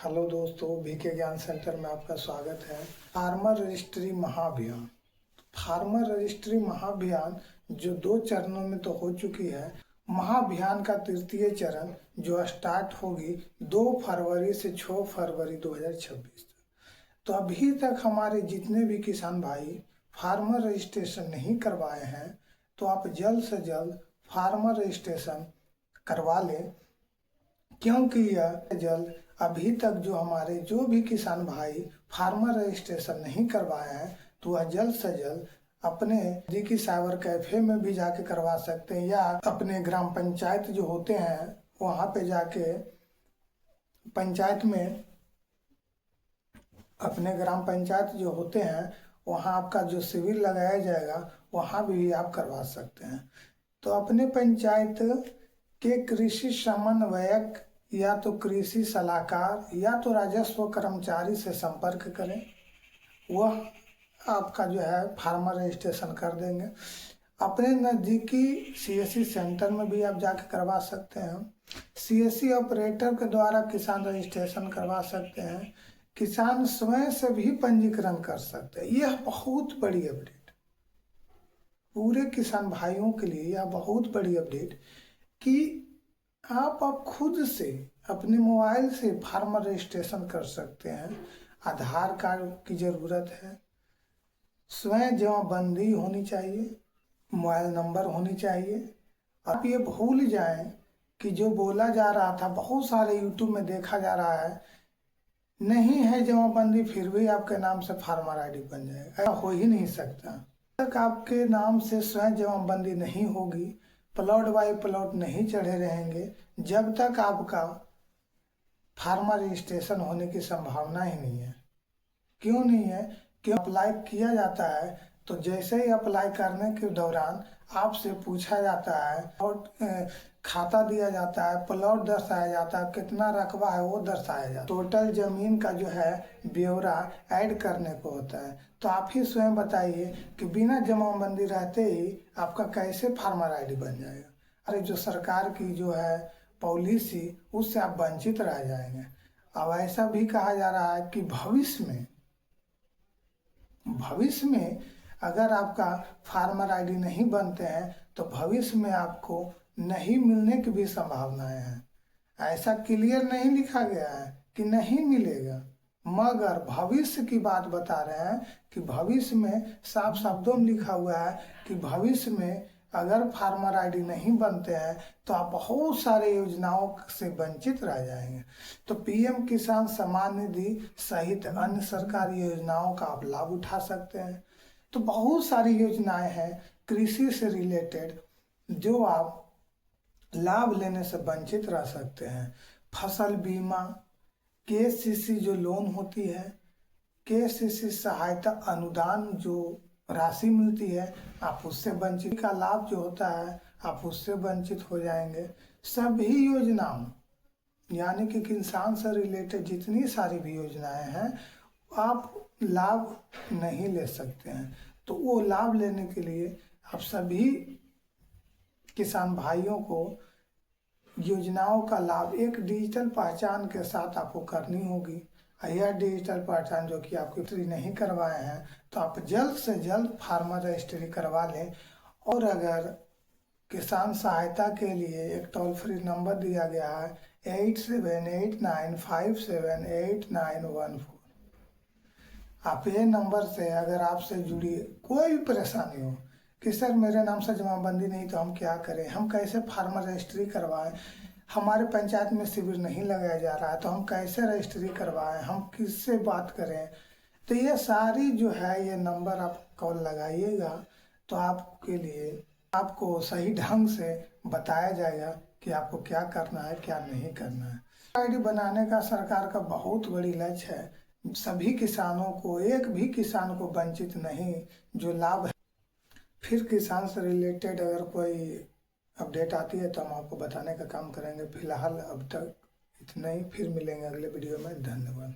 Hello दोस्तों, BK ज्ञान centre में आपका स्वागत है। फार्मर रजिस्ट्री महाअभियान। फार्मर रजिस्ट्री महाअभियान जो 2 चरणों में तो हो चुकी है। महाअभियान का तृतीय चरण जो स्टार्ट होगी 2 फरवरी से 6 फरवरी 2026। तो अभी तक हमारे जितने भी किसान भाई फार्मर रजिस्ट्रेशन नहीं करवाए हैं तो आप जल्द से जल्द फार्मर रजिस्ट्रेशन करवा लें, क्योंकि यह जल्द अभी तक जो भी किसान भाई फार्मर रजिस्ट्रेशन नहीं करवाए हैं तो वह जल्द से जल्द अपने नजदीकी साइबर कैफे में भी जाके करवा सकते हैं, या अपने ग्राम पंचायत जो होते हैं वहाँ पे जाके पंचायत में अपने ग्राम पंचायत जो होते हैं वहाँ आपका जो शिविर लगाया जाएगा वहाँ भी आप करवा सकते हैं। तो अपने पंचायत के कृषि समन्वयक या तो कृषि सलाहकार या तो राजस्व कर्मचारी से संपर्क करें, वह आपका जो है फार्मर रजिस्ट्रेशन कर देंगे। अपने नज़दीकी सीएससी सेंटर में भी आप जाके करवा सकते हैं। सीएससी ऑपरेटर के द्वारा किसान रजिस्ट्रेशन करवा सकते हैं। किसान स्वयं से भी पंजीकरण कर सकते हैं। यह बहुत बड़ी अपडेट पूरे किसान भाइयों के लिए, यह बहुत बड़ी अपडेट कि आप खुद से अपने मोबाइल से फार्मर रजिस्ट्रेशन कर सकते हैं। आधार कार्ड की ज़रूरत है, स्वयं जमाबंदी होनी चाहिए, मोबाइल नंबर होनी चाहिए। आप ये भूल जाएं कि जो बोला जा रहा था, बहुत सारे यूट्यूब में देखा जा रहा है, नहीं है जमाबंदी फिर भी आपके नाम से फार्मर आईडी बन जाएगा। ऐसा हो ही नहीं सकता। जब तक आपके नाम से स्वयं जमाबंदी नहीं होगी, प्लॉट बाय प्लॉट नहीं चढ़े रहेंगे, जब तक आपका फार्मर रजिस्ट्रेशन होने की संभावना ही नहीं है। क्यों नहीं है? क्यों अप्लाई किया जाता है तो जैसे ही अप्लाई करने के दौरान आपसे पूछा जाता है और खाता दिया जाता है, प्लॉट दर्शाया जाता है, कितना रकबा है वो दर्शाया जाता है, टोटल जमीन का जो है ब्यौरा ऐड करने को होता है। तो आप ही स्वयं बताइए कि बिना जमाबंदी रहते ही आपका कैसे फार्मर आईडी बन जाएगा। अरे जो सरकार की जो है पॉलिसी, उससे आप वंचित रह जाएंगे। अब ऐसा भी कहा जा रहा है कि भविष्य में अगर आपका फार्मर आईडी नहीं बनते हैं तो भविष्य में आपको नहीं मिलने की भी संभावनाएं हैं। ऐसा क्लियर नहीं लिखा गया है कि नहीं मिलेगा, मगर भविष्य की बात बता रहे हैं कि भविष्य में साफ शब्दों में लिखा हुआ है कि भविष्य में अगर फार्मर आईडी नहीं बनते हैं तो आप बहुत सारे योजनाओं से वंचित रह जाएंगे। तो पीएम किसान सम्मान निधि सहित अन्य सरकारी योजनाओं का आप लाभ उठा सकते हैं। तो बहुत सारी योजनाएं हैं कृषि से रिलेटेड जो आप लाभ लेने से वंचित रह सकते हैं। फसल बीमा, केसीसी जो लोन होती है, केसीसी सहायता अनुदान जो राशि मिलती है, आप उससे वंचित का लाभ जो होता है आप उससे वंचित हो जाएंगे। सभी योजनाओं यानी कि किसान से रिलेटेड जितनी सारी भी योजनाएं हैं आप लाभ नहीं ले सकते हैं। तो वो लाभ लेने के लिए आप सभी किसान भाइयों को योजनाओं का लाभ एक डिजिटल पहचान के साथ आपको करनी होगी। यह डिजिटल पहचान जो कि आपकी रजिस्ट्री नहीं करवाए हैं तो आप जल्द से जल्द फार्मर रजिस्ट्री करवा लें। और अगर किसान सहायता के लिए एक टोल फ्री नंबर दिया गया है 8789578914। आप ये नंबर से अगर आपसे जुड़ी कोई भी परेशानी हो कि सर मेरे नाम से जमाबंदी नहीं तो हम क्या करें, हम कैसे फार्मर रजिस्ट्री करवाएं, हमारे पंचायत में शिविर नहीं लगाया जा रहा है तो हम कैसे रजिस्ट्री करवाएं, हम किससे बात करें, तो ये सारी जो है ये नंबर आप कॉल लगाइएगा तो आपके लिए आपको सही ढंग से बताया जाएगा कि आपको क्या करना है क्या नहीं करना है। आईडी बनाने का सरकार का बहुत बड़ी लक्ष्य है। सभी किसानों को, एक भी किसान को वंचित नहीं जो लाभ है। फिर किसान से रिलेटेड अगर कोई अपडेट आती है तो हम आपको बताने का काम करेंगे। फिलहाल अब तक इतना ही, फिर मिलेंगे अगले वीडियो में। धन्यवाद।